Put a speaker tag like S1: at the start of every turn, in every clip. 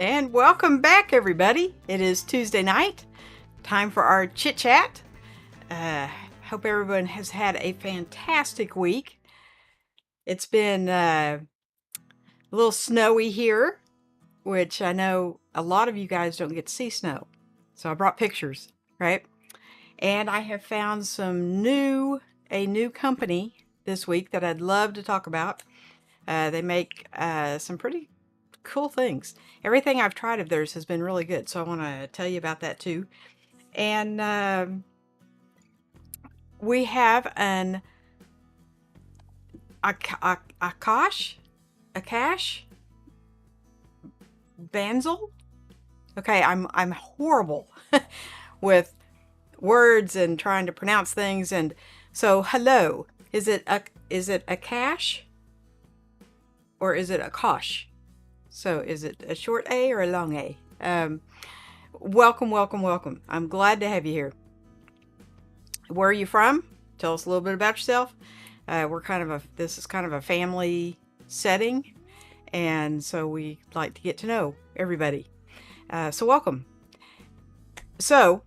S1: And welcome back, everybody. It is Tuesday night, time for our chit chat. Hope everyone has had a fantastic week. It's been a little snowy here, which I know a lot of you guys don't get to see snow. So I brought pictures, right? And I have found a new company this week that I'd love to talk about. They make some pretty cool things. Everything I've tried of theirs has been really good, so I want to tell you about that too. And we have an Akash Banzel. Okay, I'm horrible with words and trying to pronounce things, and so hello. Is it Akash or is it Akash? So is it a short A or a long A? Welcome, welcome, welcome. I'm glad to have you here. Where are you from? Tell us a little bit about yourself. This is kind of a family setting, and so we like to get to know everybody. So welcome. So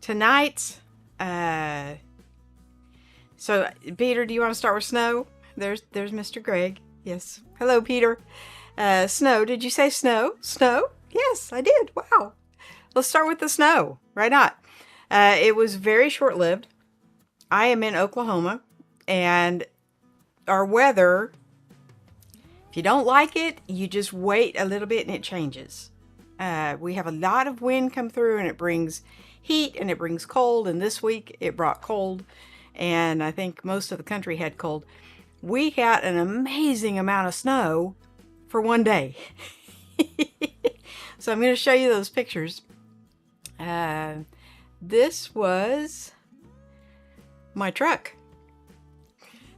S1: tonight, so Peter, do you want to start with snow? There's Mr. Greg. Yes. Hello, Peter. Snow. Did you say snow? Snow? Yes, I did. Wow. Let's start with the snow. Why not? It was very short-lived. I am in Oklahoma, and our weather, if you don't like it, you just wait a little bit and it changes. We have a lot of wind come through, and it brings heat and it brings cold, and this week it brought cold, and I think most of the country had cold. We got an amazing amount of snow for one day. So I'm going to show you those pictures. This was my truck.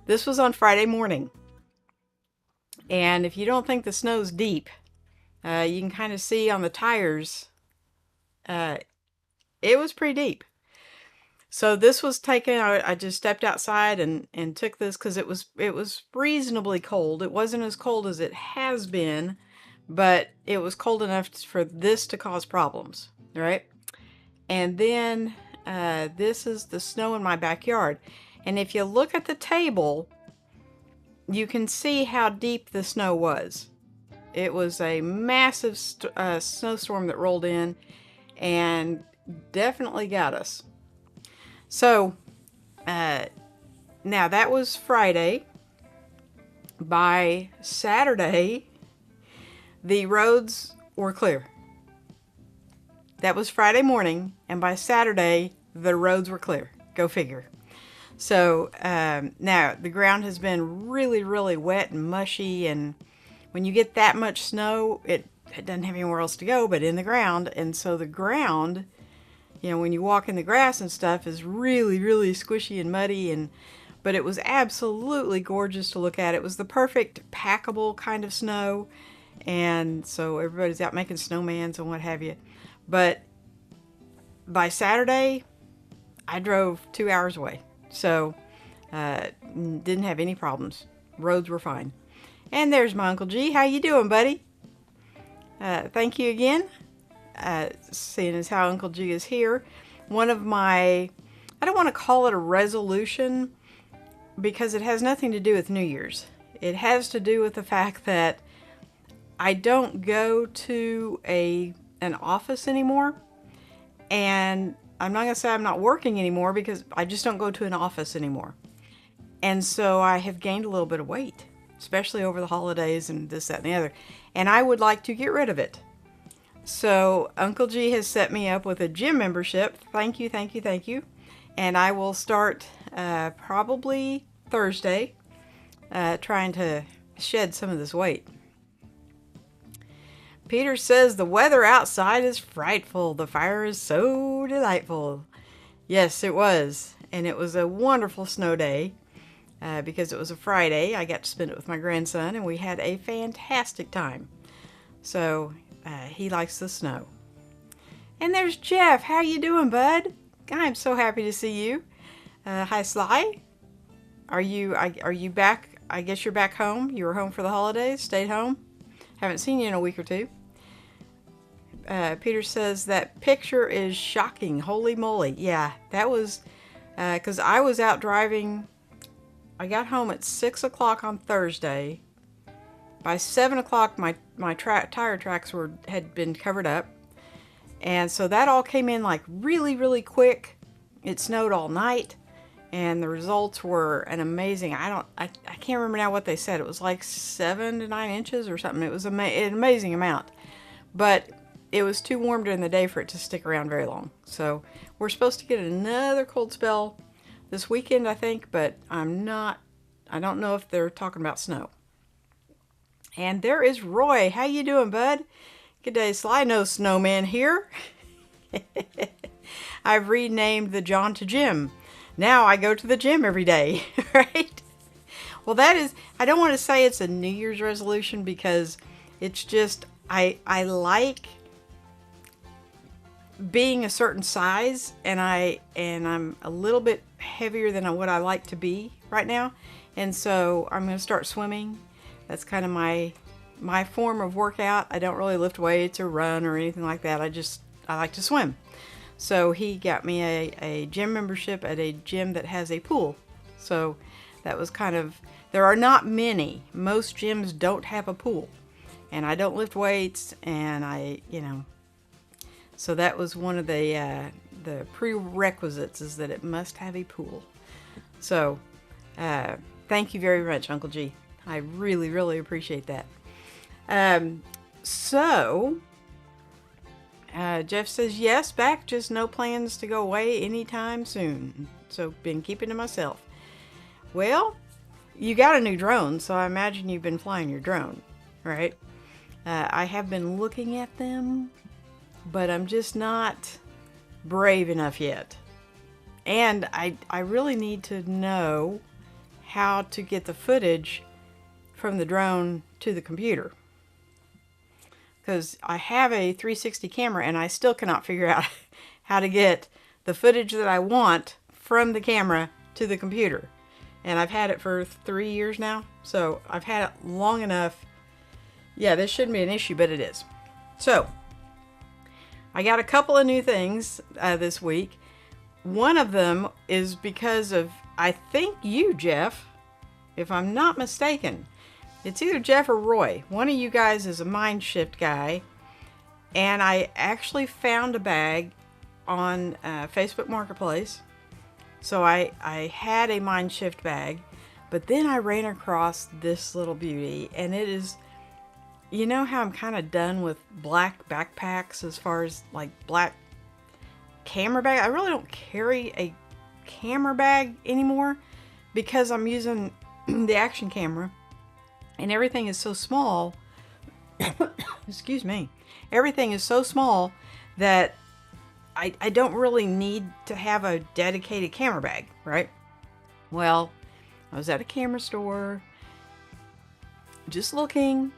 S1: This was on Friday morning. And if you don't think the snow's deep, you can kind of see on the tires, it was pretty deep. So this was taken, I just stepped outside and took this because it was reasonably cold. It wasn't as cold as it has been, but it was cold enough for this to cause problems, right? And then this is the snow in my backyard. And if you look at the table, you can see how deep the snow was. It was a massive snowstorm that rolled in and definitely got us. So, now that was Friday. By Saturday, the roads were clear. That was Friday morning, and by Saturday, the roads were clear. Go figure. So, now the ground has been really, really wet and mushy, and when you get that much snow, it doesn't have anywhere else to go but in the ground, and so the ground, you know, when you walk in the grass and stuff, is really, really squishy and muddy, but it was absolutely gorgeous to look at. It was the perfect packable kind of snow, and so everybody's out making snowmans and what have you. But by Saturday, I drove 2 hours away, so didn't have any problems. Roads were fine. And there's my Uncle G. How you doing, buddy? Thank you again. Seeing as how Uncle G is here, one of my, I don't want to call it a resolution because it has nothing to do with New Year's. It has to do with the fact that I don't go to an office anymore, and I'm not going to say I'm not working anymore because I just don't go to an office anymore. And so I have gained a little bit of weight, especially over the holidays and this, that, and the other, and I would like to get rid of it. So Uncle G has set me up with a gym membership. Thank you, thank you, thank you. And I will start probably Thursday trying to shed some of this weight. Peter says the weather outside is frightful. The fire is so delightful. Yes, it was. And it was a wonderful snow day because it was a Friday. I got to spend it with my grandson, and we had a fantastic time. So he likes the snow. And there's Jeff. How you doing, bud? I'm so happy to see you. Hi, Sly. Are you back? I guess you're back home. You were home for the holidays. Stayed home. Haven't seen you in a week or two. Peter says that picture is shocking. Holy moly. Yeah, that was because I was out driving. I got home at 6 o'clock on Thursday. By 7 o'clock, my tire tracks had been covered up. And so that all came in like really, really quick. It snowed all night. And the results were an amazing, I can't remember now what they said. It was like 7 to 9 inches or something. It was an amazing amount. But it was too warm during the day for it to stick around very long. So we're supposed to get another cold spell this weekend, I think, but I don't know if they're talking about snow. And there is Roy. How you doing, bud? Good day, Sly. No snowman here. I've renamed the John to Jim. Now I go to the gym every day, right? Well, that is, I don't want to say it's a New Year's resolution because it's just, I like being a certain size, and I'm a little bit heavier than what I like to be right now. And so I'm going to start swimming. That's kind of my form of workout. I don't really lift weights or run or anything like that. I like to swim. So he got me a gym membership at a gym that has a pool. So that was kind of, there are not many. Most gyms don't have a pool. And I don't lift weights, and so that was one of the prerequisites, is that it must have a pool. So thank you very much, Uncle G. I really, really appreciate that. Jeff says, yes, back, just no plans to go away anytime soon. So been keeping to myself. Well, you got a new drone, so I imagine you've been flying your drone, right? I have been looking at them, but I'm just not brave enough yet. And I really need to know how to get the footage from the drone to the computer. Because I have a 360 camera and I still cannot figure out how to get the footage that I want from the camera to the computer. And I've had it for 3 years now, so I've had it long enough. Yeah, this shouldn't be an issue, but it is. So, I got a couple of new things this week. One of them is because of, I think you, Jeff, if I'm not mistaken. It's either Jeff or Roy. One of you guys is a Mind Shift guy. And I actually found a bag on Facebook Marketplace. So I had a Mind Shift bag. But then I ran across this little beauty. And it is, you know how I'm kind of done with black backpacks as far as like black camera bag? I really don't carry a camera bag anymore because I'm using the action camera. And everything is so small, excuse me, everything is so small that I don't really need to have a dedicated camera bag, right? Well, I was at a camera store, just looking,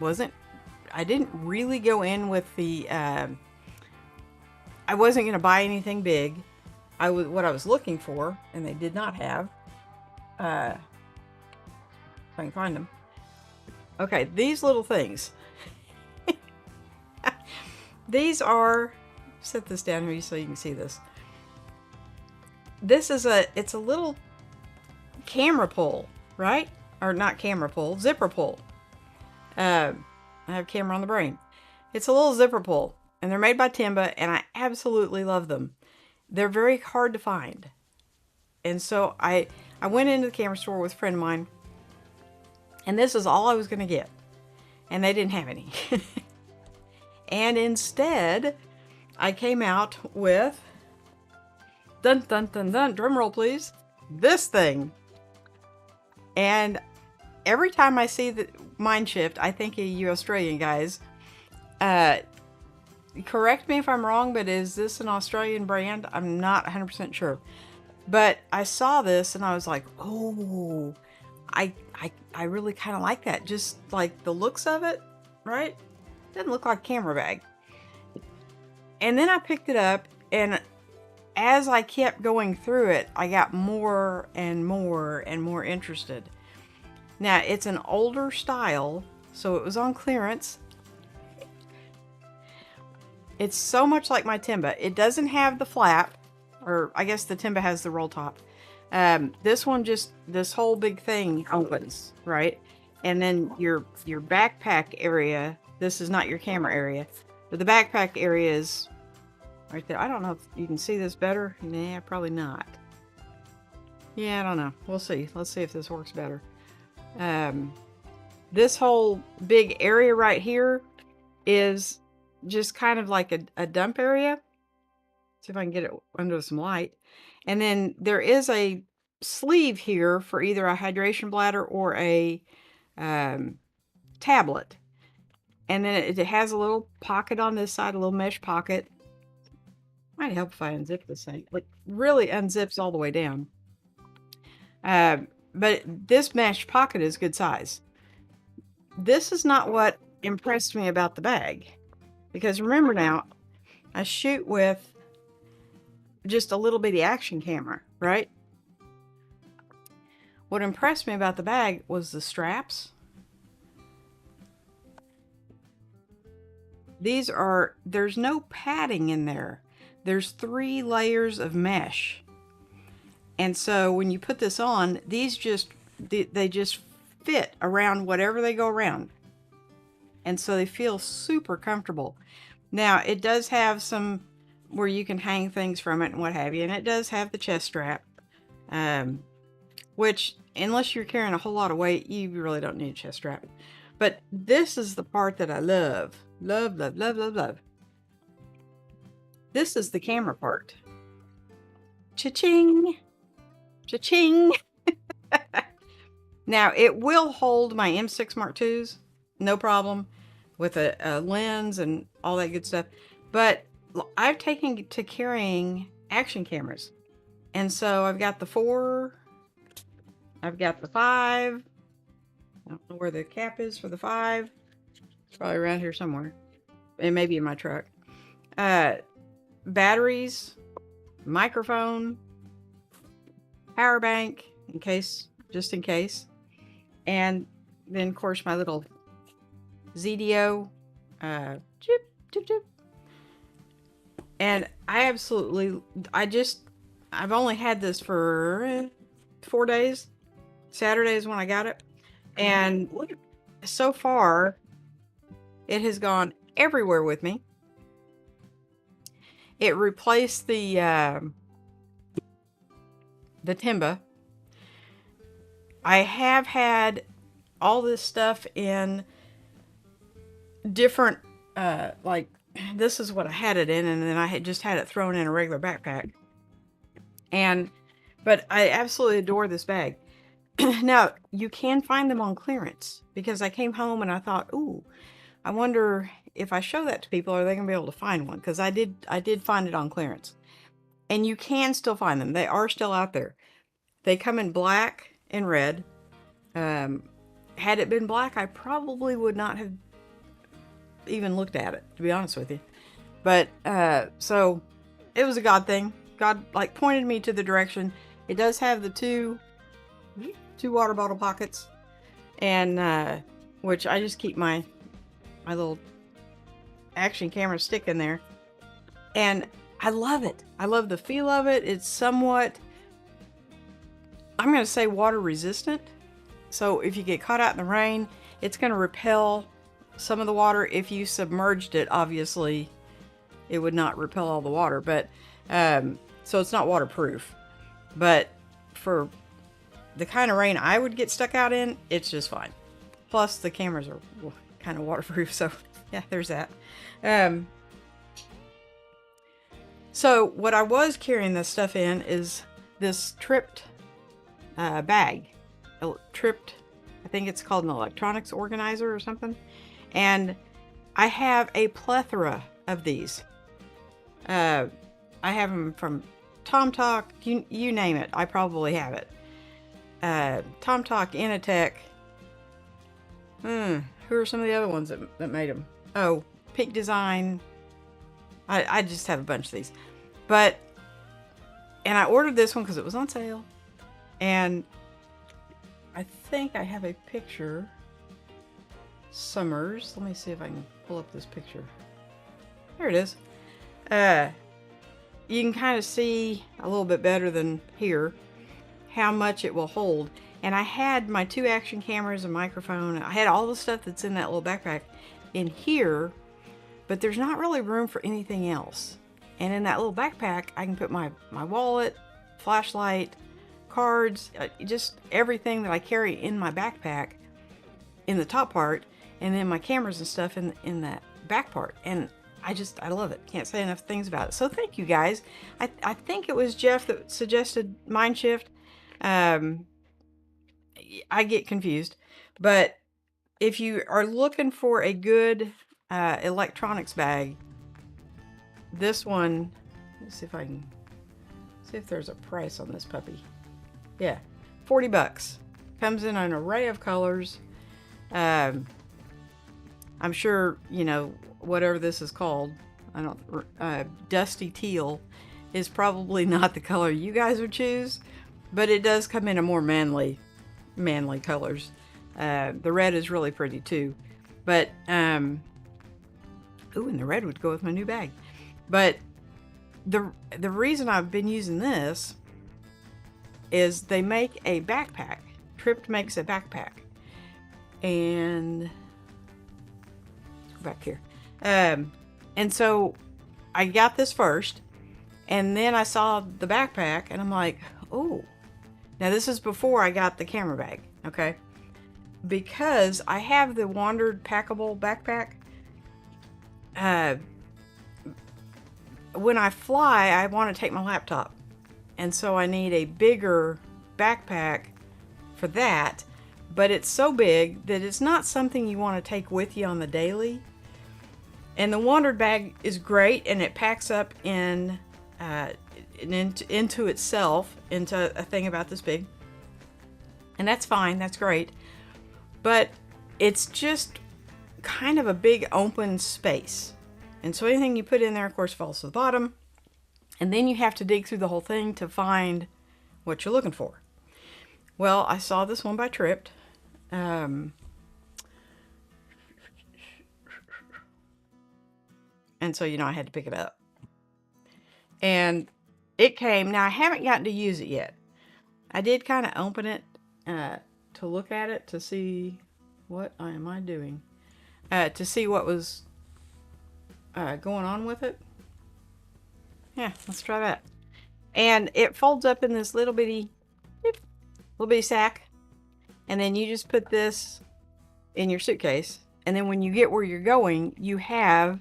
S1: I didn't really go in with the, I wasn't going to buy anything big. What I was looking for, and they did not have, if I can find them. Okay, these little things. These are, set this down here so you can see this. This is it's a little camera pull, right? Or not camera pull, zipper pull. I have camera on the brain. It's a little zipper pull, and they're made by Timba, and I absolutely love them. They're very hard to find. And so I went into the camera store with a friend of mine, and this is all I was going to get. And they didn't have any. And instead, I came out with, dun dun dun dun, drum roll please, this thing. And every time I see the Mind Shift, I think of you Australian guys. Correct me if I'm wrong, but is this an Australian brand? I'm not 100% sure. But I saw this and I was like, oh, I really kind of like that. Just like the looks of it, right? Doesn't look like a camera bag. And then I picked it up, and as I kept going through it, I got more and more and more interested. Now, it's an older style, so it was on clearance. It's so much like my Timba. It doesn't have the flap, or I guess the Timba has the roll top. This one just, this whole big thing opens, right? And then your backpack area, this is not your camera area, but the backpack area is right there. I don't know if you can see this better. Nah, probably not. Yeah, I don't know. We'll see. Let's see if this works better. This whole big area right here is just kind of like a dump area. See if I can get it under some light. And then there is a sleeve here for either a hydration bladder or a tablet. And then it has a little pocket on this side, a little mesh pocket. Might help if I unzip this thing. Like, really unzips all the way down. But this mesh pocket is good size. This is not what impressed me about the bag. Because remember now, I shoot with just a little bitty action camera, right? What impressed me about the bag was the straps. There's no padding in there. There's 3 layers of mesh. And so when you put this on, these they just fit around whatever they go around. And so they feel super comfortable. Now, it does have some where you can hang things from it and what have you. And it does have the chest strap, which, unless you're carrying a whole lot of weight, you really don't need a chest strap. But this is the part that I love. Love, love, love, love, love. This is the camera part. Cha-ching! Cha-ching! Now, it will hold my M6 Mark IIs, no problem, with a lens and all that good stuff. But I've taken to carrying action cameras. And so I've got the 4, I've got the 5. I don't know where the cap is for the 5. It's probably around here somewhere. It may be in my truck. Batteries, microphone, power bank, just in case. And then, of course, my little ZDO, chip, chip, chip. And I've only had this for 4 days. Saturday is when I got it. And so far, it has gone everywhere with me. It replaced the Timba. I have had all this stuff in different, like, this is what I had it in, and then I had just had it thrown in a regular backpack. But I absolutely adore this bag. Now, you can find them on clearance, because I came home and I thought, ooh, I wonder if I show that to people, are they going to be able to find one? Because I did find it on clearance. And you can still find them. They are still out there. They come in black and red. Had it been black, I probably would not have even looked at it, to be honest with you. But, so, it was a God thing. God, like, pointed me to the direction. It does have the two water bottle pockets. And, which I just keep my little action camera stick in there. And I love it. I love the feel of it. It's somewhat, I'm going to say, water resistant. So if you get caught out in the rain, it's going to repel some of the water. If you submerged it, obviously, it would not repel all the water. But so it's not waterproof. But for the kind of rain I would get stuck out in, it's just fine. Plus, the cameras are kind of waterproof. So yeah, there's that. So what I was carrying this stuff in is this tripped bag. Tripped, I think it's called an electronics organizer or something. And I have a plethora of these. I have them from TomTalk, you name it, I probably have it. TomTalk, Initech. Who are some of the other ones that made them? Oh, Peak Design. I just have a bunch of these. And I ordered this one because it was on sale. And I think I have a picture. Summers. Let me see if I can pull up this picture. There it is. You can kind of see a little bit better than here how much it will hold. And I had my 2 action cameras, a microphone. I had all the stuff that's in that little backpack in here, but there's not really room for anything else. And in that little backpack, I can put my wallet, flashlight, cards, just everything that I carry in my backpack in the top part, and then my cameras and stuff in that back part. And I love it. Can't say enough things about it. So thank you guys. I think it was Jeff that suggested Mindshift. I get confused, but if you are looking for a good electronics bag, this one, let's see if I can see if there's a price on this puppy. Yeah, 40 bucks. Comes in an array of colors. I'm sure, you know, whatever this is called, I don't, dusty teal is probably not the color you guys would choose, but it does come in a more manly colors. The red is really pretty too, but ooh, and the red would go with my new bag. But the reason I've been using this is they make a backpack. Trip makes a backpack, and go back here. And so I got this first, and then I saw the backpack, and I'm like, oh. Now this is before I got the camera bag, okay? Because I have the Wandered packable backpack. When I fly, I want to take my laptop, and so I need a bigger backpack for that. But it's so big that it's not something you want to take with you on the daily. And the Wandered bag is great, and it packs up into itself, into a thing about this big. And that's fine, that's great. But it's just kind of a big open space. And so anything you put in there, of course, falls to the bottom. And then you have to dig through the whole thing to find what you're looking for. Well, I saw this one by Tripped. And so, you know, I had to pick it up. And it came. Now, I haven't gotten to use it yet. I did kind of open it to look at it to see what am I doing. To see what was going on with it. Yeah, let's try that. And it folds up in this little bitty sack. And then you just put this in your suitcase. And then when you get where you're going, you have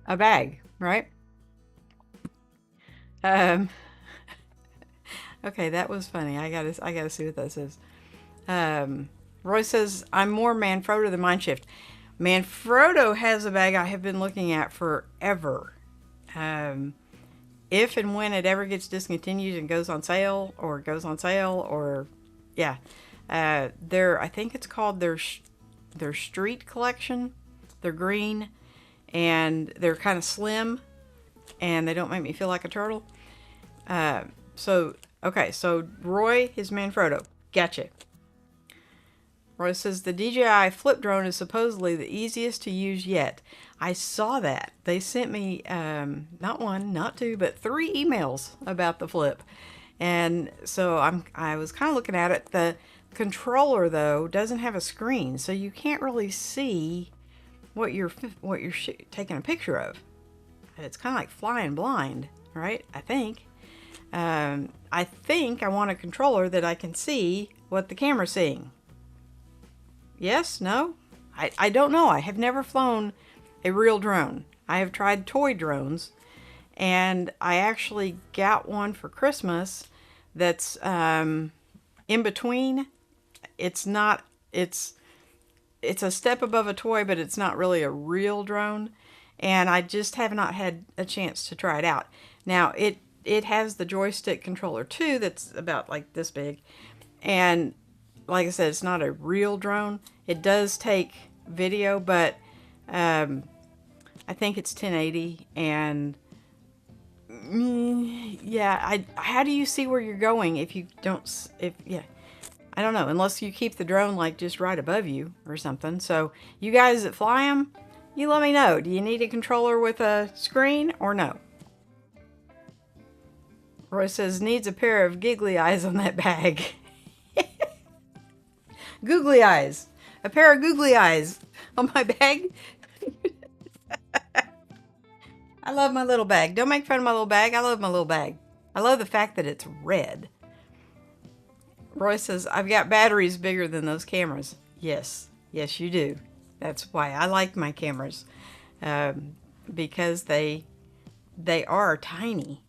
S1: a bag, right? Okay, that was funny. I gotta see what that says. Roy says, I'm more Manfrotto than Mindshift. Manfrotto has a bag I have been looking at forever. If and when it ever gets discontinued and goes on sale, yeah. I think it's called their Street Collection. They're green, and they're kind of slim, and they don't make me feel like a turtle. So Roy is Manfrotto. Gotcha. Roy says, the DJI flip drone is supposedly the easiest to use yet. I saw that. They sent me, not one, not two, but 3 emails about the flip. And so I was kind of looking at it. The controller, though, doesn't have a screen, so you can't really see what you're taking a picture of. It's kind of like flying blind, right? I think I want a controller that I can see what the camera's seeing. Yes? No? I don't know. I have never flown a real drone. I have tried toy drones, and I actually got one for Christmas that's in between. It's a step above a toy, but it's not really a real drone, and I just have not had a chance to try it out. Now, it has the joystick controller too that's about like this big, and like I said, it's not a real drone. It does take video, but I think it's 1080, and yeah, how do you see where you're going if you don't, I don't know, unless you keep the drone like just right above you or something. So you guys that fly them, You let me know. Do you need a controller with a screen or no? Roy says, needs a pair of giggly eyes on that bag. Googly eyes. A pair of googly eyes on my bag. I love my little bag. Don't make fun of my little bag. I love my little bag. I love the fact that it's red. Roy says, I've got batteries bigger than those cameras. Yes. Yes, you do. That's why I like my cameras. Because they are tiny.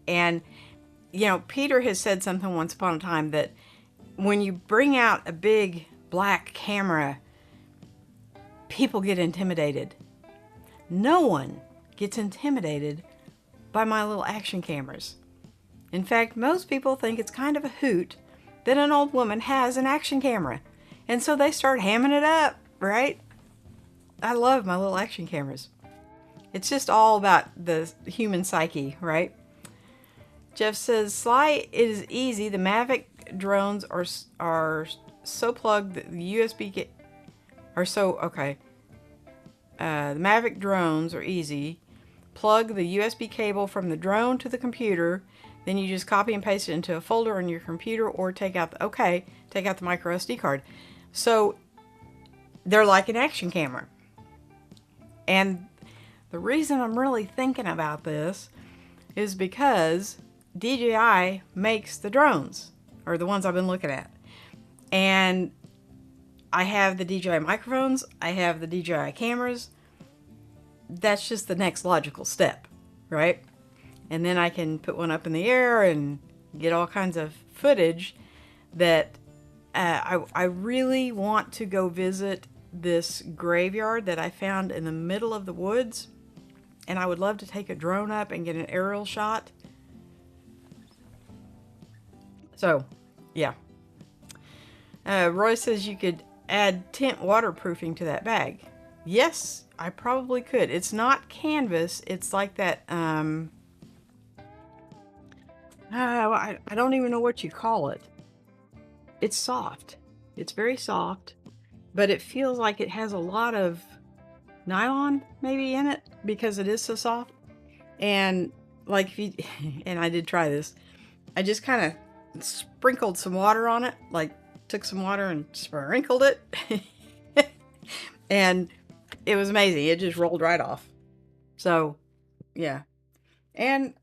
S1: And, you know, Peter has said something once upon a time that when you bring out a big black camera, people get intimidated. No one gets intimidated by my little action cameras. In fact, most people think it's kind of a hoot that an old woman has an action camera. And so they start hamming it up, right? I love my little action cameras. It's just all about the human psyche, right? Jeff says, Sly, it is easy. The Mavic drones are so plugged that the USB are so, okay. The Mavic drones are easy. Plug the USB cable from the drone to the computer. Then you just copy and paste it into a folder on your computer or take out the micro SD card. So they're like an action camera. And the reason I'm really thinking about this is because DJI makes the drones, or the ones I've been looking at. And I have the DJI microphones, I have the DJI cameras. That's just the next logical step, right? And then I can put one up in the air and get all kinds of footage that I really want to go visit this graveyard that I found in the middle of the woods. And I would love to take a drone up and get an aerial shot. So, yeah. Roy says you could add tint waterproofing to that bag. Yes, I probably could. It's not canvas. It's like that, I don't even know what you call it. It's soft. It's very soft, but it feels like it has a lot of nylon maybe in it because it is so soft. And like if you, and I did try this, I just kind of sprinkled some water on it, like took some water and sprinkled it. And it was amazing. It just rolled right off. So, yeah. And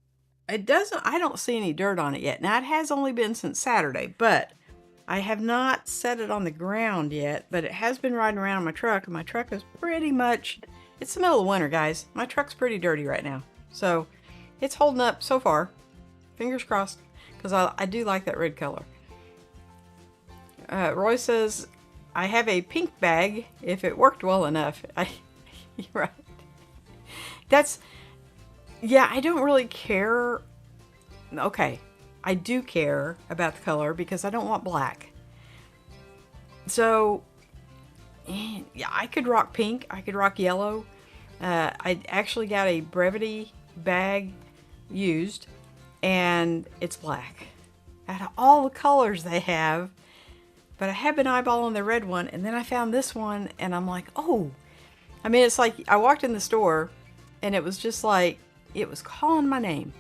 S1: it doesn't, I don't see any dirt on it yet. Now, it has only been since Saturday, but I have not set it on the ground yet, but it has been riding around in my truck, and my truck is pretty much, it's the middle of winter, guys. My truck's pretty dirty right now. So, it's holding up so far. Fingers crossed, because I do like that red color. Roy says, I have a pink bag if it worked well enough. You're right. That's, yeah, I don't really care. Okay, I do care about the color because I don't want black. So, yeah, I could rock pink. I could rock yellow. I actually got a Brevity bag used, and it's black. Out of all the colors they have, but I have been eyeballing the red one, and then I found this one, and I'm like, oh. I mean, it's like I walked in the store, and it was just like, it was calling my name.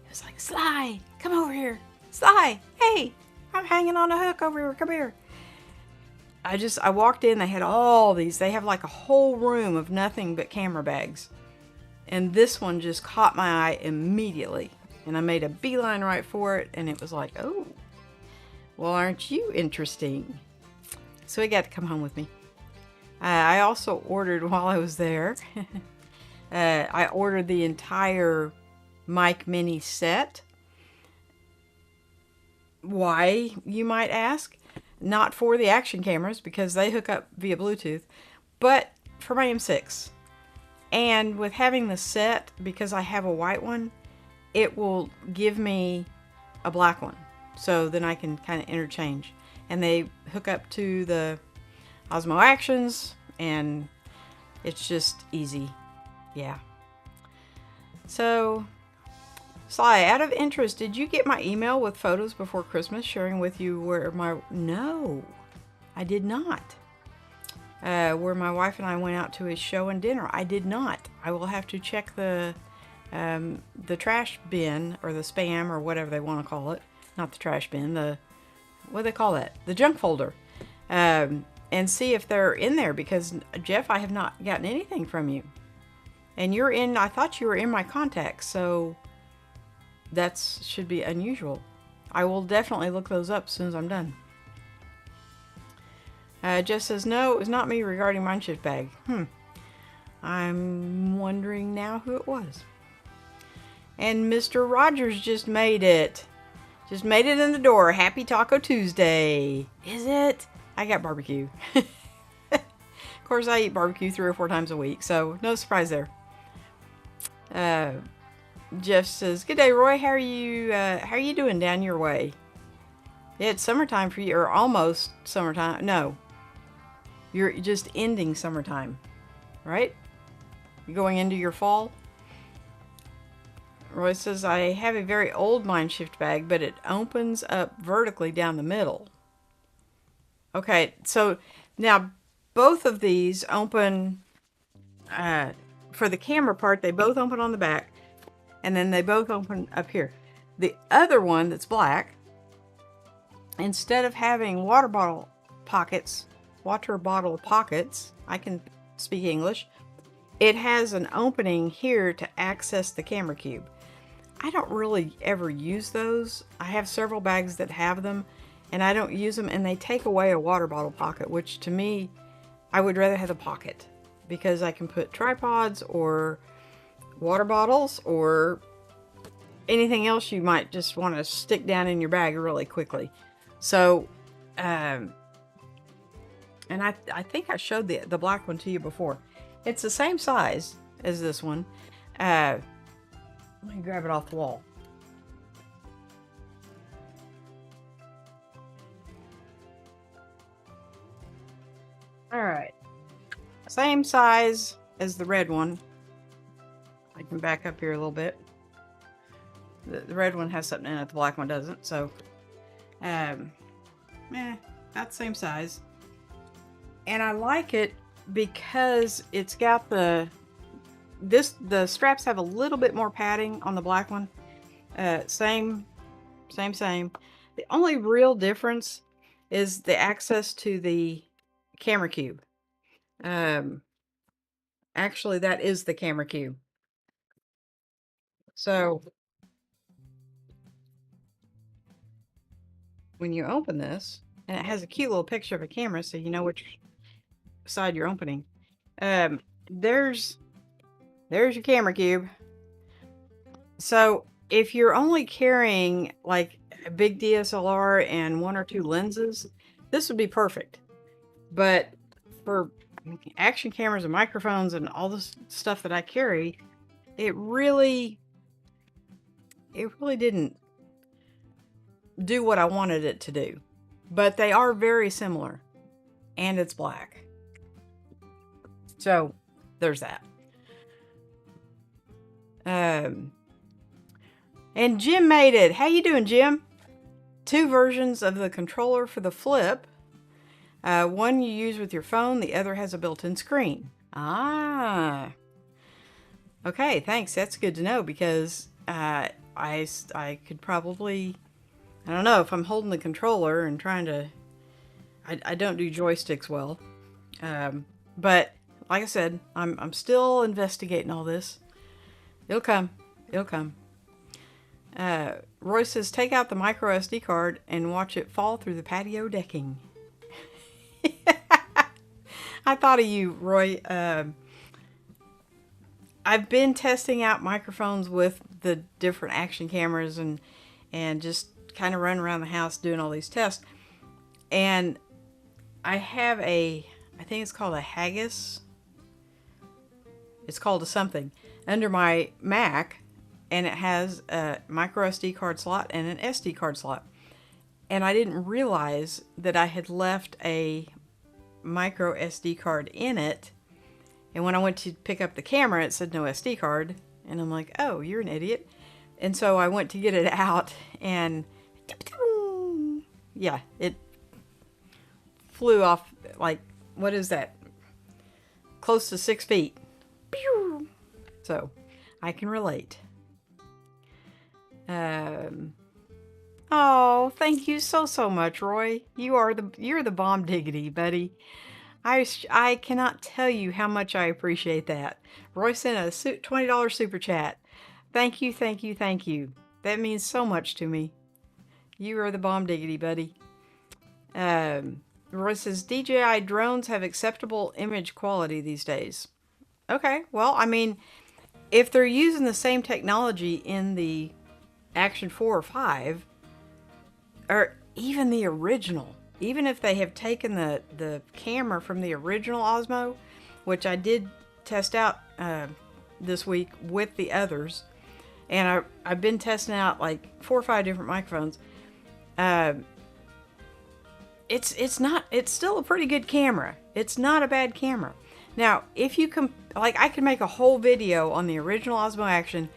S1: It was like, Sly, come over here. Sly, hey, I'm hanging on a hook over here. Come here. I walked in, they had all these. They have like a whole room of nothing but camera bags. And this one just caught my eye immediately. And I made a beeline right for it, and it was like, oh. Well, aren't you interesting? So he got to come home with me. I also ordered while I was there. I ordered the entire Mic Mini set. Why, you might ask? Not for the action cameras because they hook up via Bluetooth, but for my M6. And with having the set, because I have a white one, it will give me a black one. So then I can kind of interchange. And they hook up to the Osmo Actions, and it's just easy. Yeah. So, Sly, out of interest, did you get my email with photos before Christmas sharing with you where my... No, I did not. where my wife and I went out to a show and dinner. I did not. I will have to check the trash bin or the spam or whatever they want to call it. Not the trash bin, what do they call that? The junk folder. And see if they're in there, because Jeff, I have not gotten anything from you. And I thought you were in my contacts, so that should be unusual. I will definitely look those up as soon as I'm done. Jeff says, no, it was not me regarding Mindshift bag. I'm wondering now who it was. And Mr. Rogers just made it. Just made it in the door. Happy Taco Tuesday. Is it? I got barbecue. Of course, I eat barbecue 3 or 4 times a week, so no surprise there. Jeff says, good day, Roy. How are you doing down your way? Yeah, it's summertime for you, or almost summertime. No. You're just ending summertime, right? You're going into your fall. Roy says, I have a very old Mindshift bag, but it opens up vertically down the middle. Okay, so now both of these open, for the camera part, they both open on the back, and then they both open up here. The other one that's black, instead of having water bottle pockets, I can speak English, it has an opening here to access the camera cube. I don't really ever use those. I have several bags that have them, and I don't use them, and they take away a water bottle pocket, which to me, I would rather have a pocket, because I can put tripods or water bottles or anything else you might just want to stick down in your bag really quickly. So, and I think I showed the black one to you before. It's the same size as this one. Let me grab it off the wall. All right. Same size as the red one. I can back up here a little bit. The red one has something in it, the black one doesn't. So, about the same size. And I like it because it's got the straps have a little bit more padding on the black one. Same. The only real difference is the access to the camera cube. Actually, that is the camera cube. So when you open this, and it has a cute little picture of a camera, so you know which side you're opening. There's your camera cube. So if you're only carrying like a big DSLR and 1 or 2 lenses, this would be perfect. But for action cameras and microphones and all this stuff that I carry, it really didn't do what I wanted it to do. But they are very similar, and it's black. So there's that. And Jim made it. How you doing, Jim? 2 versions of the controller for the Flip. One you use with your phone. The other has a built-in screen. Ah. Okay, thanks. That's good to know, because I could probably, I don't know, if I'm holding the controller and trying to, I don't do joysticks well. But like I said, I'm still investigating all this. It'll come. It'll come. Roy says, take out the micro SD card and watch it fall through the patio decking. I thought of you, Roy. I've been testing out microphones with the different action cameras and just kind of running around the house doing all these tests. And I have I think it's called a Haggis. It's called a something under my Mac, and it has a micro SD card slot and an SD card slot. And I didn't realize that I had left a micro SD card in it. And when I went to pick up the camera, it said no SD card. And I'm like, oh, you're an idiot. And so I went to get it out, and yeah, it flew off. Like, what is that? close to 6 feet. Pew! So I can relate. Oh, thank you so much, Roy. You're the bomb diggity, buddy. I cannot tell you how much I appreciate that. Roy sent a $20 super chat. Thank you, thank you, thank you. That means so much to me. You are the bomb diggity, buddy. Roy says, DJI drones have acceptable image quality these days. Okay, well, I mean, if they're using the same technology in the Action 4 or 5, or even the original, even if they have taken the camera from the original Osmo, which I did test out this week with the others, and I've been testing out like 4 or 5 different microphones. It's still a pretty good camera. It's not a bad camera. Now, if you I could make a whole video on the original Osmo Action,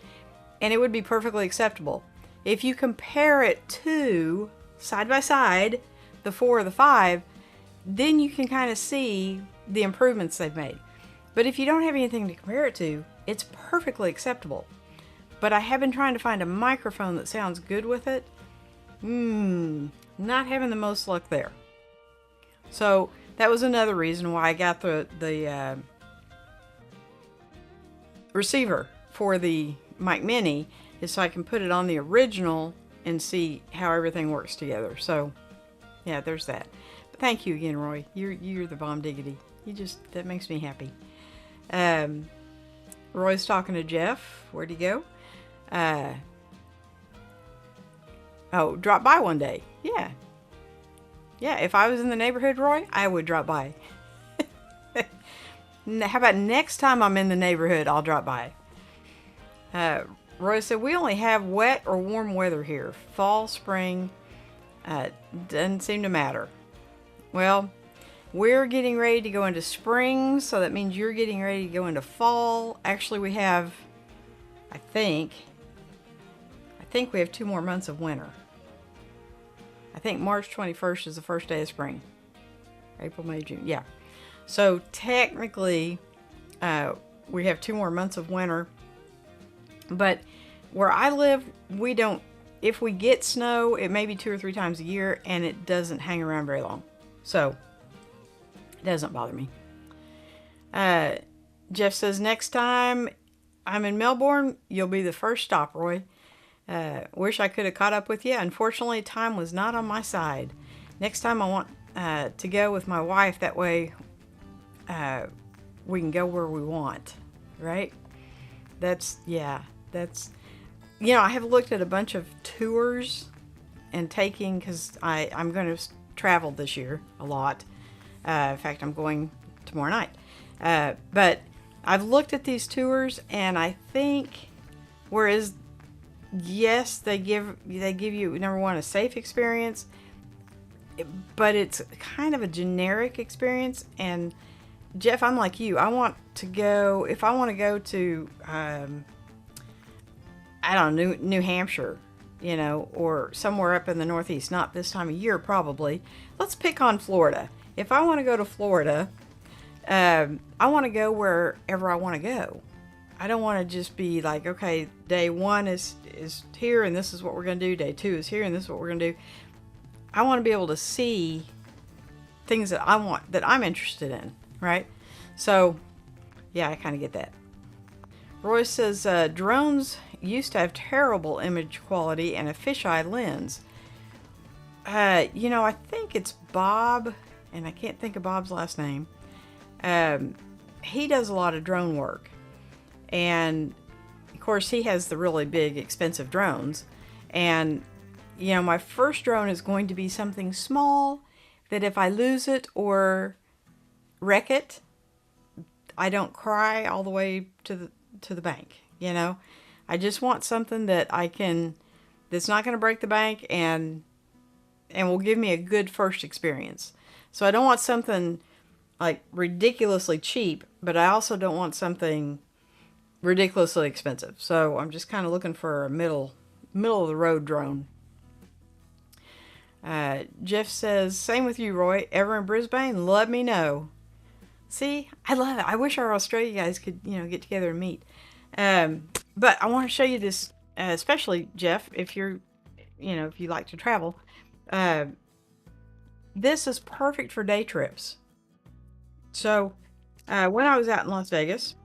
S1: and it would be perfectly acceptable. If you compare it to side by side the 4 or the 5, then you can kind of see the improvements they've made. But if you don't have anything to compare it to, it's perfectly acceptable. But I have been trying to find a microphone that sounds good with it. Not having the most luck there. So that was another reason why I got the receiver for the Mic Mini, is so I can put it on the original and see how everything works together. So yeah, there's that. But thank you again, Roy. You're the bomb diggity. That makes me happy. Roy's talking to Jeff. Where'd he go? Oh, drop by one day. Yeah. Yeah, if I was in the neighborhood, Roy, I would drop by. How about next time I'm in the neighborhood, I'll drop by. Roy said, we only have wet or warm weather here. Fall, spring, doesn't seem to matter. Well, we're getting ready to go into spring, so that means you're getting ready to go into fall. Actually, we have, I think we have 2 more months of winter. I think March 21st is the first day of spring. April, May, June. Yeah. So technically, we have 2 more months of winter. But where I live, we don't, if we get snow, it may be 2 or 3 times a year, and it doesn't hang around very long. So it doesn't bother me. Jeff says, next time I'm in Melbourne, you'll be the first stop, Roy. Wish I could have caught up with you. Unfortunately, time was not on my side. Next time I want to go with my wife. That way we can go where we want, right? I have looked at a bunch of tours and taking, because I'm going to travel this year a lot. In fact, I'm going tomorrow night. But I've looked at these tours, and I think, whereas yes, they give you, number one, a safe experience, but it's kind of a generic experience. And Jeff, I'm like you. I want to go, if I want to go to, I don't know, New Hampshire, or somewhere up in the Northeast, not this time of year probably. Let's pick on Florida. If I want to go to Florida, I want to go wherever I want to go. I don't want to just be like, okay, day 1 is here and this is what we're going to do. Day 2 is here and this is what we're going to do. I want to be able to see things that I want, that I'm interested in, right? So, yeah, I kind of get that. Roy says, drones used to have terrible image quality and a fisheye lens. I think it's Bob, and I can't think of Bob's last name. He does a lot of drone work. And of course he has the really big expensive drones, and my first drone is going to be something small that if I lose it or wreck it, I don't cry all the way to the bank. I just want something that that's not going to break the bank and will give me a good first experience. So I don't want something like ridiculously cheap, but I also don't want something ridiculously expensive. So I'm just kind of looking for a middle of the road drone. Jeff says, same with you, Roy. Ever in Brisbane? Let me know. See, I love it. I wish our Australia guys could, get together and meet. But I want to show you this, especially Jeff, if you're, if you like to travel. Uh, this is perfect for day trips. So, when I was out in Las Vegas,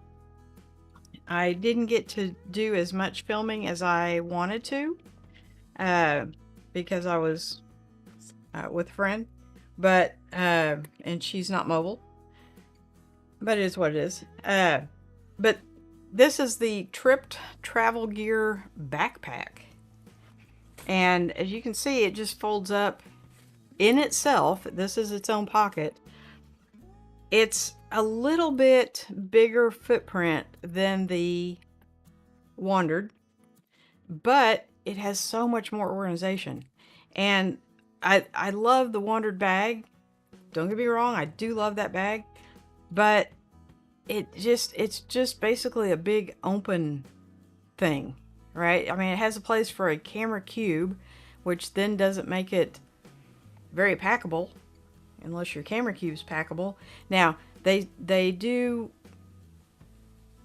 S1: I didn't get to do as much filming as I wanted to, because I was with a friend, but and she's not mobile. But it is what it is. But this is the Tripped Travel Gear backpack. And as you can see, it just folds up in itself. This is its own pocket. It's a little bit bigger footprint than the Wandered, but it has so much more organization. And I love the Wandered bag. Don't get me wrong, I do love that bag. But it's just basically a big open thing, right? I mean, it has a place for a camera cube, which then doesn't make it very packable, unless your camera cube's packable. Now, they do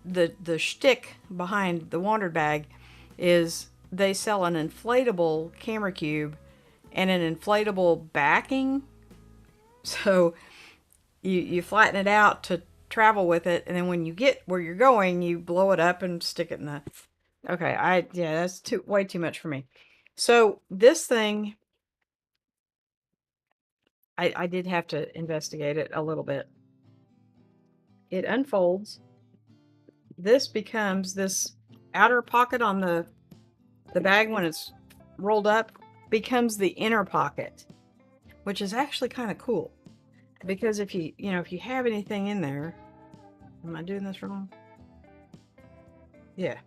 S1: the shtick behind the Wandered bag is they sell an inflatable camera cube and an inflatable backing. So you flatten it out to travel with it, and then when you get where you're going, you blow it up and stick it in the... Okay, yeah, that's way too much for me. So this thing, I did have to investigate it a little bit. It unfolds. This becomes this outer pocket on the bag when it's rolled up becomes the inner pocket, which is actually kind of cool. Because if you have anything in there, am I doing this wrong? Yeah.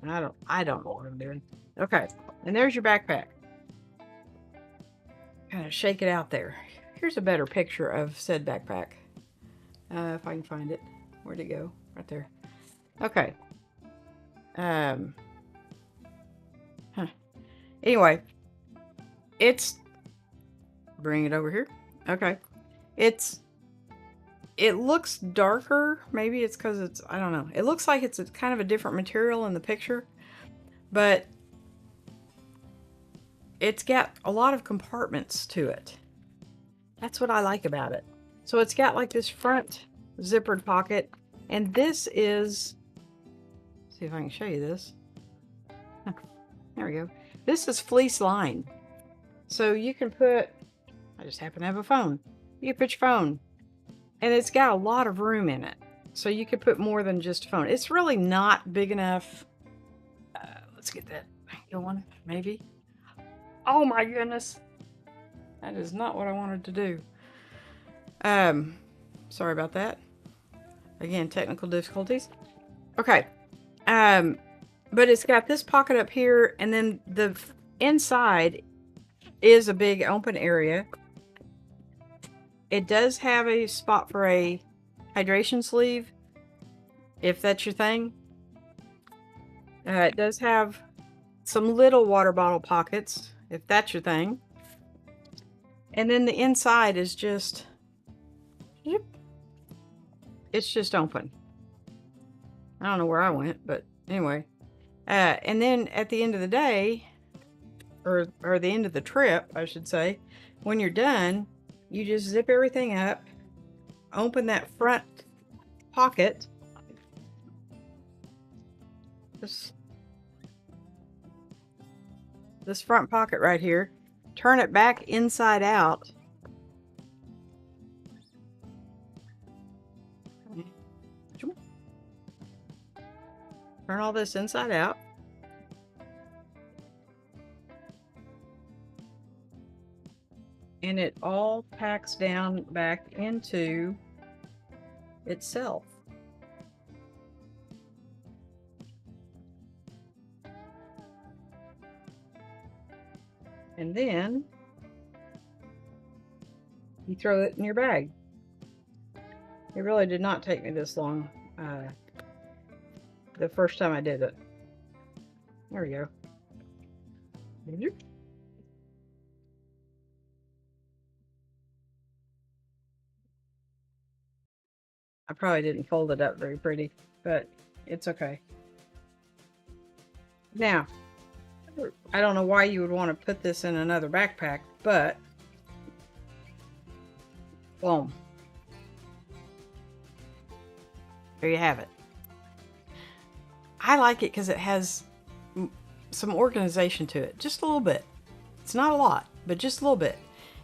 S1: I don't know what I'm doing. Okay, and there's your backpack. Kind of shake it out there. Here's a better picture of said backpack. If I can find it. Where'd it go? Right there. Okay. Anyway, bring it over here. Okay. It looks darker. Maybe it's because I don't know. It looks like it's kind of a different material in the picture, but it's got a lot of compartments to it. That's what I like about it. So it's got like this front zippered pocket, and this is, see if I can show you this. There we go. This is fleece lined. So you can put, I just happen to have a phone. You can put your phone, and it's got a lot of room in it. So you could put more than just a phone. It's really not big enough. Let's get that going, maybe. Oh my goodness. That is not what I wanted to do. Sorry about that. Again, technical difficulties. Okay. But it's got this pocket up here, and then the inside is a big open area. It does have a spot for a hydration sleeve, if that's your thing. It does have some little water bottle pockets, if that's your thing. And then the inside is just, yep, it's just open. I don't know where I went, but anyway. And then at the end of the day, or the end of the trip, I should say, when you're done, you just zip everything up, open that front pocket, this front pocket right here, turn it back inside out. Turn all this inside out. And it all packs down back into itself. And then you throw it in your bag. It really did not take me this long the first time I did it. There we go. I probably didn't fold it up very pretty, but it's okay. Now, I don't know why you would want to put this in another backpack, but boom, there you have it. I like it because it has some organization to it, just a little bit. It's not a lot, but just a little bit.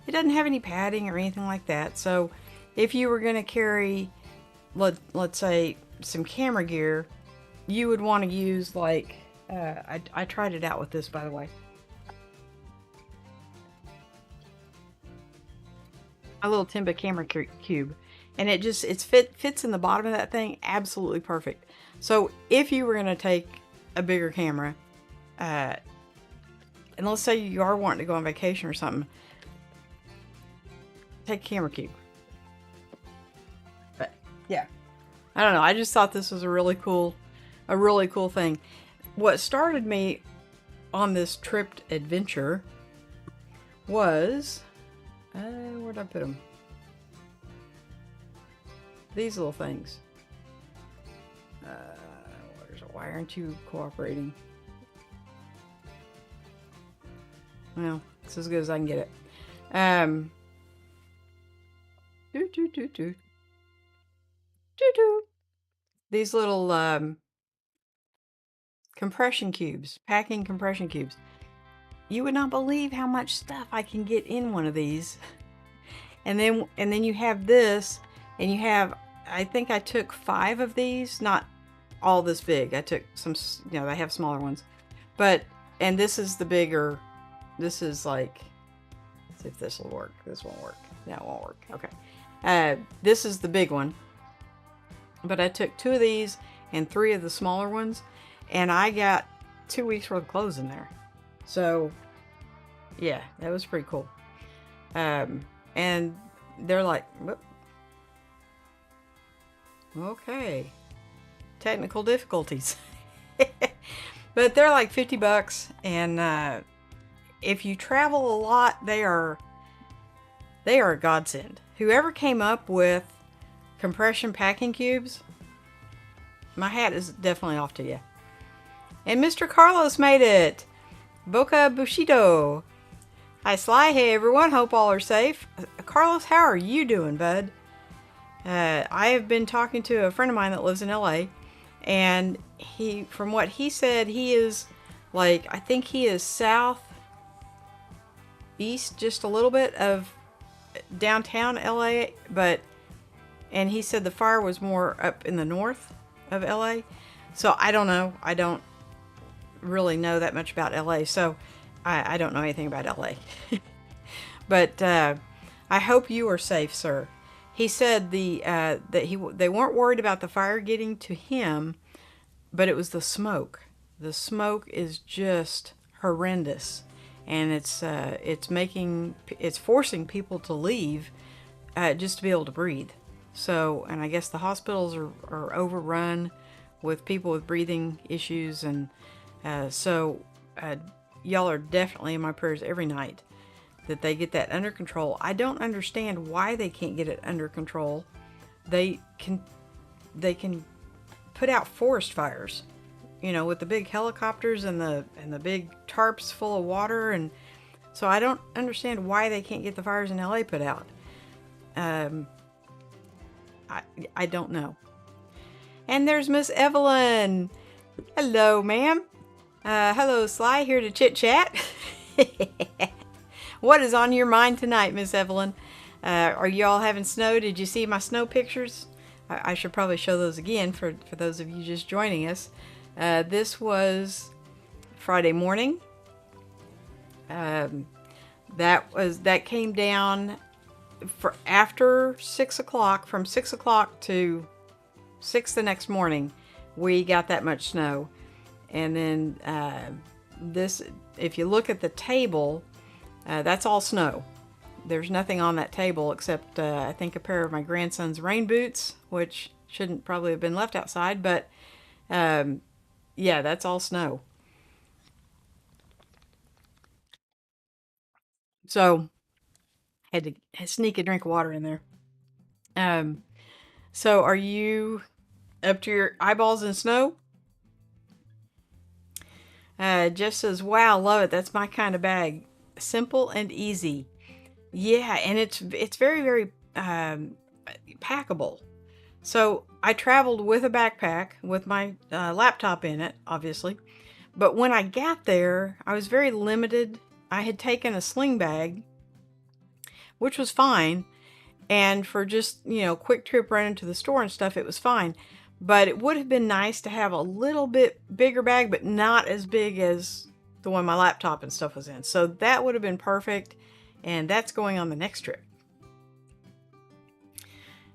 S1: It doesn't have any padding or anything like that. So if you were going to carry, let's say, some camera gear, you would want to use like, I tried it out with this, by the way. A little Timba camera cube. And fits in the bottom of that thing absolutely perfect. So if you were going to take a bigger camera, and let's say you are wanting to go on vacation or something, take a camera cube. But yeah, I don't know. I just thought this was a really cool thing. What started me on this tripped adventure was, where'd I put them? These little things. Why aren't you cooperating? Well, it's as good as I can get it. These little compression cubes, packing compression cubes. You would not believe how much stuff I can get in one of these. And then you have this, and you have, I think I took 5 of these, not all this big. I took some, they have smaller ones. And this is the bigger, this is like, let's see if this will work. This won't work. That won't work. Okay. This is the big one. But I took 2 of these and 3 of the smaller ones, and I got 2 weeks worth of clothes in there. So, yeah, that was pretty cool. And they're like, whoop. Okay, technical difficulties. But they're like $50, and if you travel a lot, they are a godsend. Whoever came up with compression packing cubes, my hat is definitely off to you. And Mr. Carlos made it. Boca Bushido. Hi, Sly. Hey, everyone. Hope all are safe. Carlos, how are you doing, bud? I have been talking to a friend of mine that lives in LA, and from what he said, he is like, I think he is southeast just a little bit of downtown LA, and he said the fire was more up in the north of LA. So I don't know. I don't really know that much about LA, so I don't know anything about LA. But I hope you are safe, sir. He said they weren't worried about the fire getting to him, but it was the smoke. The smoke is just horrendous, and it's forcing people to leave just to be able to breathe. So, and I guess the hospitals are overrun with people with breathing issues, and so y'all are definitely in my prayers every night that they get that under control. I don't understand why they can't get it under control. They can put out forest fires, with the big helicopters and the big tarps full of water, and so I don't understand why they can't get the fires in LA put out. I don't know. And there's Miss Evelyn. Hello, ma'am. Hello, Sly, here to chit chat. What is on your mind tonight, Miss Evelyn? Are you all having snow? Did you see my snow pictures? I should probably show those again for those of you just joining us. This was Friday morning. That came down for after 6 o'clock. From 6 o'clock to 6 the next morning, we got that much snow. And then if you look at the table, that's all snow. There's nothing on that table except I think a pair of my grandson's rain boots, which shouldn't probably have been left outside, but yeah, that's all snow. So had to sneak a drink of water in there. So are you up to your eyeballs in snow? Jeff says, wow, love it. That's my kind of bag. Simple and easy. Yeah, and it's very, very packable. So I traveled with a backpack with my laptop in it, obviously. But when I got there, I was very limited. I had taken a sling bag, which was fine. And for just, quick trip running to the store and stuff, it was fine. But it would have been nice to have a little bit bigger bag, but not as big as the one my laptop and stuff was in. So that would have been perfect. And that's going on the next trip.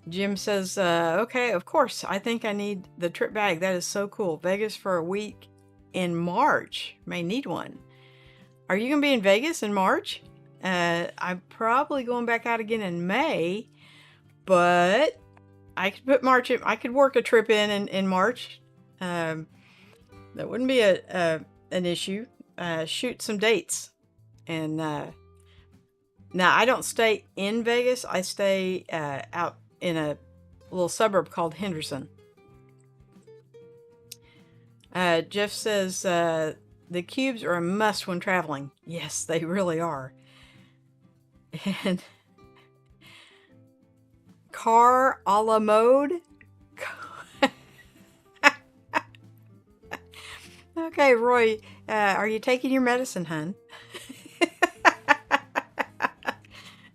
S1: Jim says, okay, of course. I think I need the trip bag. That is so cool. Vegas for a week in March. May need one. Are you going to be in Vegas in March? I'm probably going back out again in May, but I could put March in. I could work a trip in March. That wouldn't be an issue. Shoot some dates. And now I don't stay in Vegas. I stay out in a little suburb called Henderson. Jeff says the cubes are a must when traveling. Yes, they really are. And car a la mode. Okay, Roy, are you taking your medicine, hun?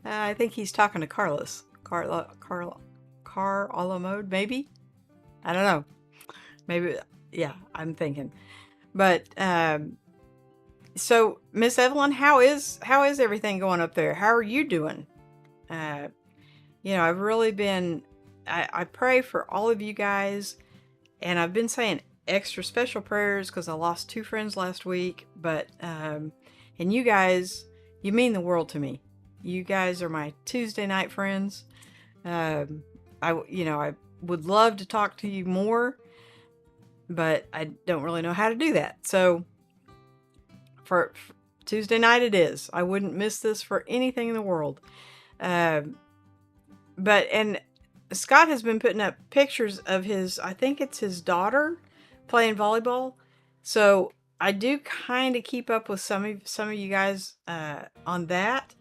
S1: I think he's talking to Carlos. Car a la mode, maybe? I don't know. Maybe, yeah, I'm thinking. But, so, Miss Evelyn, how is everything going up there? How are you doing? I've really been, I pray for all of you guys, and I've been saying extra special prayers because I lost 2 friends last week, but, and you guys, you mean the world to me. You guys are my Tuesday night friends. I would love to talk to you more, but I don't really know how to do that. So for Tuesday night it is. I wouldn't miss this for anything in the world. And Scott has been putting up pictures of I think it's his daughter playing volleyball. So I do kind of keep up with some of you guys on that.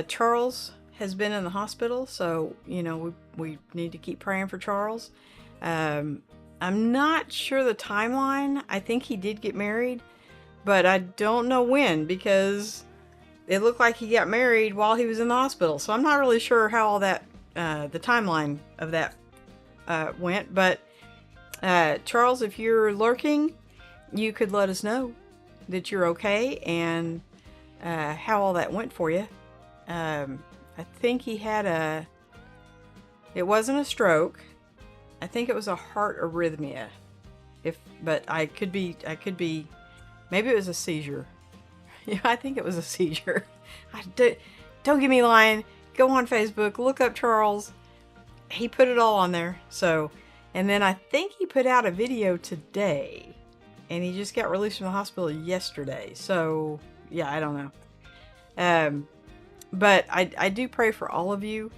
S1: Charles has been in the hospital, so we need to keep praying for Charles. I'm not sure the timeline. I think he did get married, but I don't know when, because it looked like he got married while he was in the hospital. So I'm not really sure how all that the timeline of that went. But Charles, if you're lurking, you could let us know that you're okay and how all that went for you. I think he had it wasn't a stroke. I think it was a heart arrhythmia. But I could be, maybe it was a seizure. Yeah, I think it was a seizure. Don't get me lying. Go on Facebook, look up Charles. He put it all on there. So, and then I think he put out a video today, and he just got released from the hospital yesterday. So, yeah, I don't know. But I do pray for all of you,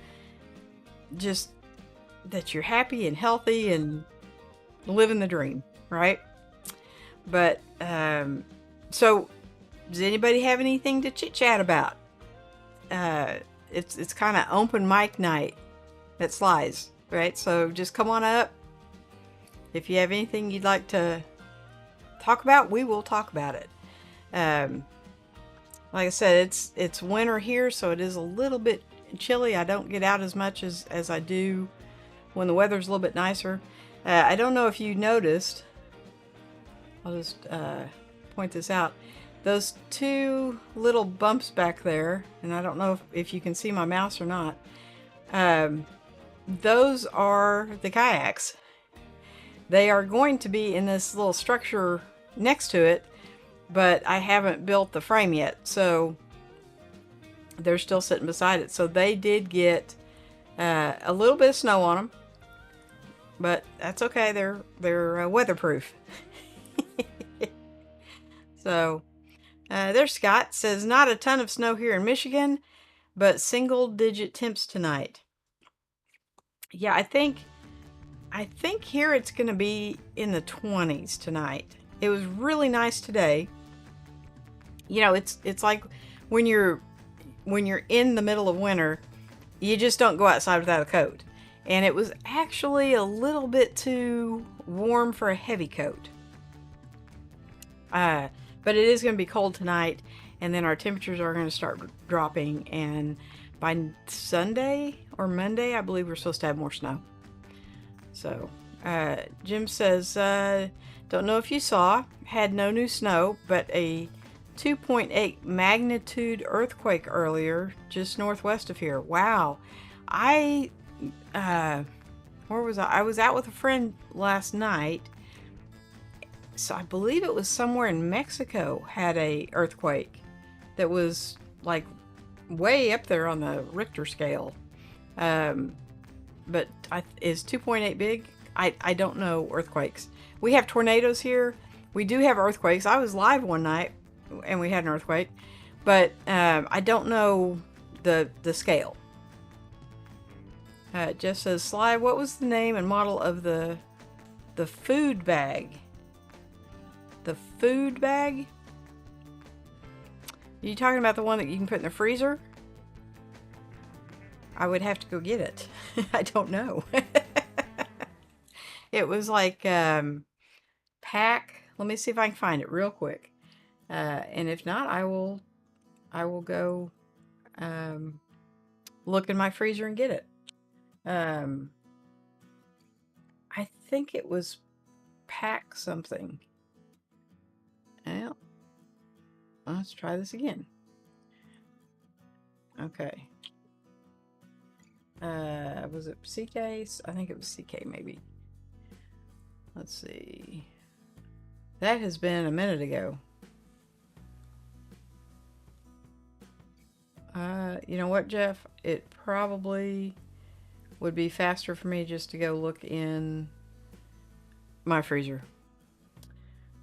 S1: just that you're happy and healthy and living the dream, right? But, so, does anybody have anything to chit-chat about? It's kind of open mic night at Sly's, right? So just come on up. If you have anything you'd like to talk about, we will talk about it. Like I said, it's winter here, so it is a little bit chilly. I don't get out as much as I do when the weather's a little bit nicer. I don't know if you noticed. I'll just point this out. Those 2 little bumps back there, and I don't know if you can see my mouse or not. Those are the kayaks. They are going to be in this little structure next to it, but I haven't built the frame yet, so they're still sitting beside it. So they did get a little bit of snow on them, but that's okay. They're weatherproof. So there's Scott. Says not a ton of snow here in Michigan, but single-digit temps tonight. Yeah, I think here it's going to be in the 20s tonight. It was really nice today. You know, it's like when you're in the middle of winter, you just don't go outside without a coat. And it was actually a little bit too warm for a heavy coat. Uh, but it is going to be cold tonight, and then our temperatures are going to start dropping. And by Sunday or Monday, I believe we're supposed to have more snow. So, Jim says, don't know if you saw, had no new snow, but a 2.8 magnitude earthquake earlier, just northwest of here. Wow. I, where was I? I was out with a friend last night. So I believe it was somewhere in Mexico had a earthquake that was like way up there on the Richter scale. Um, but is 2.8 big? I don't know earthquakes. We have tornadoes here. We do have earthquakes. I was live one night and we had an earthquake, but I don't know the scale. Jeff says, Sly, what was the name and model of the food bag? The food bag? Are you talking about the one that you can put in the freezer? I would have to go get it. I don't know. It was like pack. Let me see if I can find it real quick. And if not, I will go look in my freezer and get it. I think it was pack something. Well, let's try this again. Okay. Was it CK? I think it was CK maybe. Let's see. That has been a minute ago. You know what, Jeff? It probably would be faster for me just to go look in my freezer.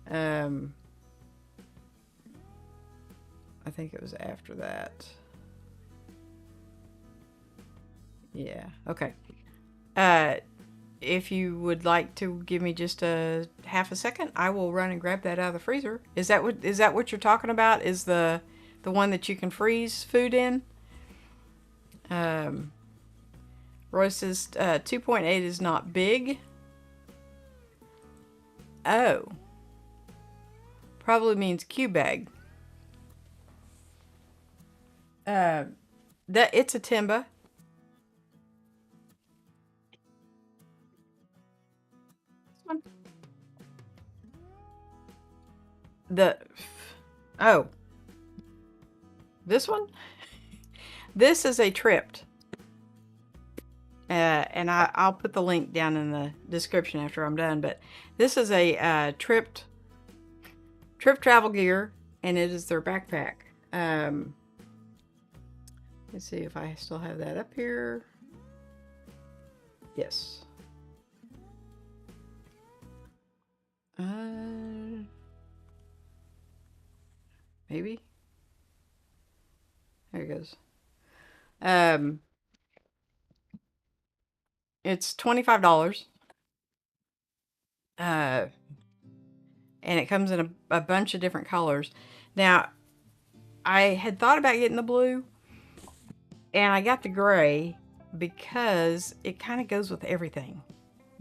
S1: I think it was after that. Yeah, okay. If you would like to give me just a half a second, I will run and grab that out of the freezer. Is that what you're talking about? Is the one that you can freeze food in? Roy says 2.8 is not big. Oh. Probably means cube bag. That it's a timba. This one. Oh, this one. This is a tripped. And I'll put the link down in the description after I'm done. But this is a tripped travel gear, and it is their backpack. Let's see if I still have that up here. Yes. Maybe. There it goes. It's $25. And it comes in a bunch of different colors. Now, I had thought about getting the blue, and I got the gray because it kind of goes with everything.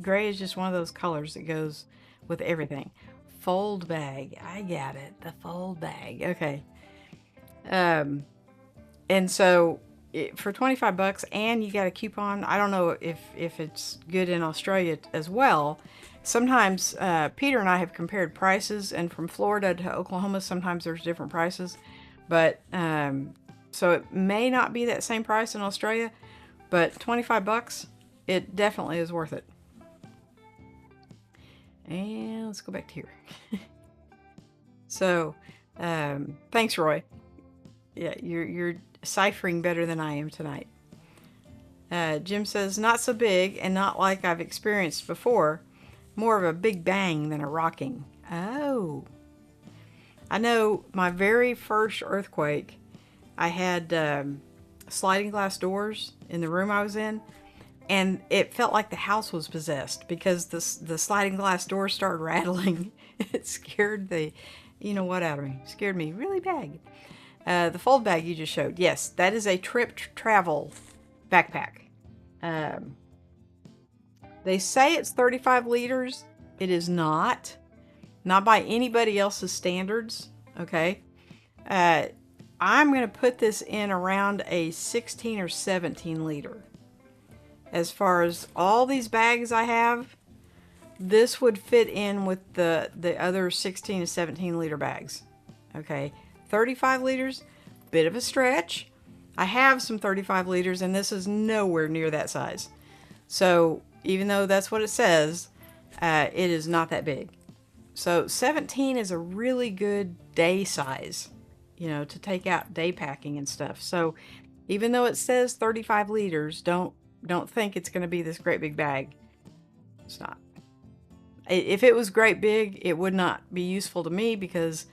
S1: Gray is just one of those colors that goes with everything. Fold bag. I got it. The fold bag. Okay. And so for 25 bucks, and you got a coupon. I don't know if it's good in Australia as well. Sometimes Peter and I have compared prices, and from Florida to Oklahoma, sometimes there's different prices. But so it may not be that same price in Australia, but 25 bucks, it definitely is worth it. And let's go back to here. So, thanks, Roy. Yeah, you're ciphering better than I am tonight. Jim says, not so big and not like I've experienced before. More of a big bang than a rocking. Oh. I know my very first earthquake, I had sliding glass doors in the room I was in, and it felt like the house was possessed because the sliding glass door started rattling. It scared the, you know what, out of me. It scared me really bad. The fold bag you just showed, yes, that is a trip travel backpack. They say it's 35 liters. It is not by anybody else's standards. Okay. I'm going to put this in around a 16 or 17 liter. As far as all these bags I have, this would fit in with the other 16 to 17 liter bags. Okay. 35 liters, bit of a stretch. I have some 35 liters and this is nowhere near that size. So even though that's what it says, it is not that big. So 17 is a really good day size, you know, to take out day packing and stuff. So even though it says 35 liters, don't think it's going to be this great big bag. It's not. If it was great big, it would not be useful to me because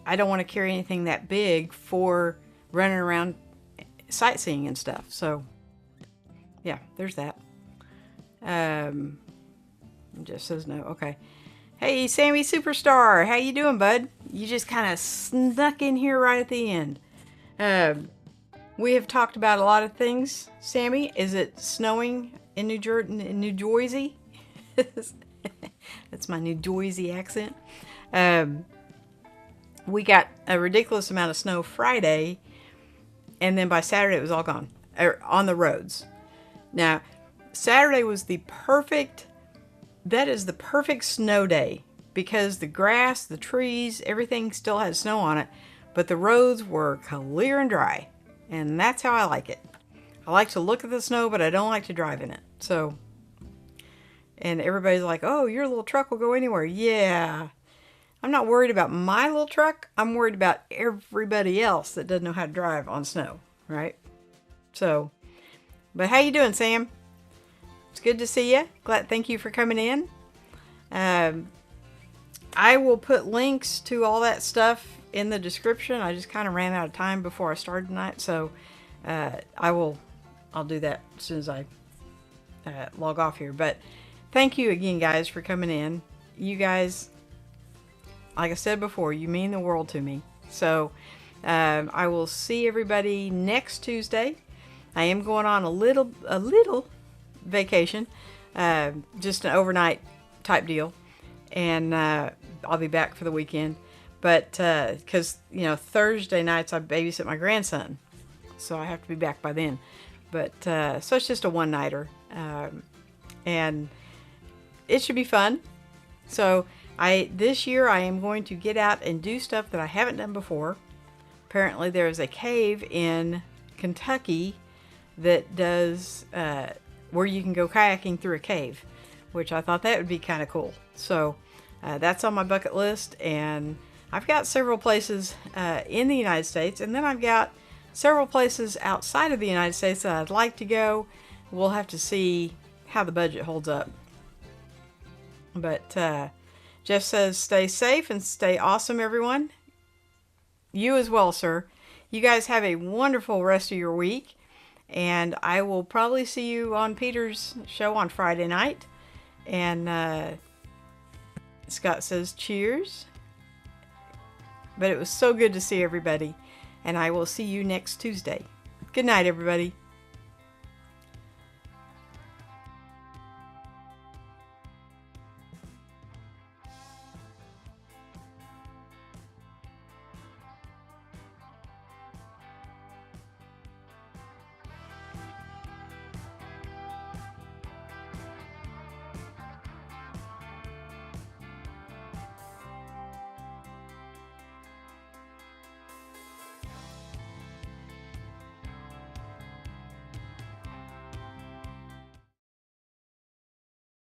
S1: I don't want to carry anything that big for running around sightseeing and stuff. So yeah, there's that. Just says no. Okay. Hey, Sammy Superstar, how you doing, bud? You just kind of snuck in here right at the end. We have talked about a lot of things. Sammy, is it snowing in New Jersey? That's my New Jersey accent. We got a ridiculous amount of snow Friday, and then by Saturday it was all gone on the roads. Now, Saturday was the perfect snow day because the grass, the trees, everything still had snow on it, but the roads were clear and dry, and that's how I like it. I like to look at the snow, but I don't like to drive in it. So, and everybody's like, oh, your little truck will go anywhere. Yeah. I'm not worried about my little truck. I'm worried about everybody else that doesn't know how to drive on snow, right? So, but how you doing, Sam? It's good to see you. Thank you for coming in. I will put links to all that stuff in the description. I just kind of ran out of time before I started tonight, so I'll do that as soon as I log off here. But thank you again, guys, for coming in. You guys, like I said before, you mean the world to me. So I will see everybody next Tuesday. I am going on a little vacation, just an overnight type deal, and I'll be back for the weekend. But because Thursday nights I babysit my grandson, so I have to be back by then. But so it's just a one-nighter, and it should be fun. So this year I am going to get out and do stuff that I haven't done before. Apparently there is a cave in Kentucky that does where you can go kayaking through a cave, which I thought that would be kind of cool. So that's on my bucket list, and I've got several places in the United States, and then I've got several places outside of the United States that I'd like to go. We'll have to see how the budget holds up. But Jeff says, stay safe and stay awesome, everyone. You as well, sir. You guys have a wonderful rest of your week. And I will probably see you on Peter's show on Friday night. And Scott says, cheers. But it was so good to see everybody. And I will see you next Tuesday. Good night, everybody.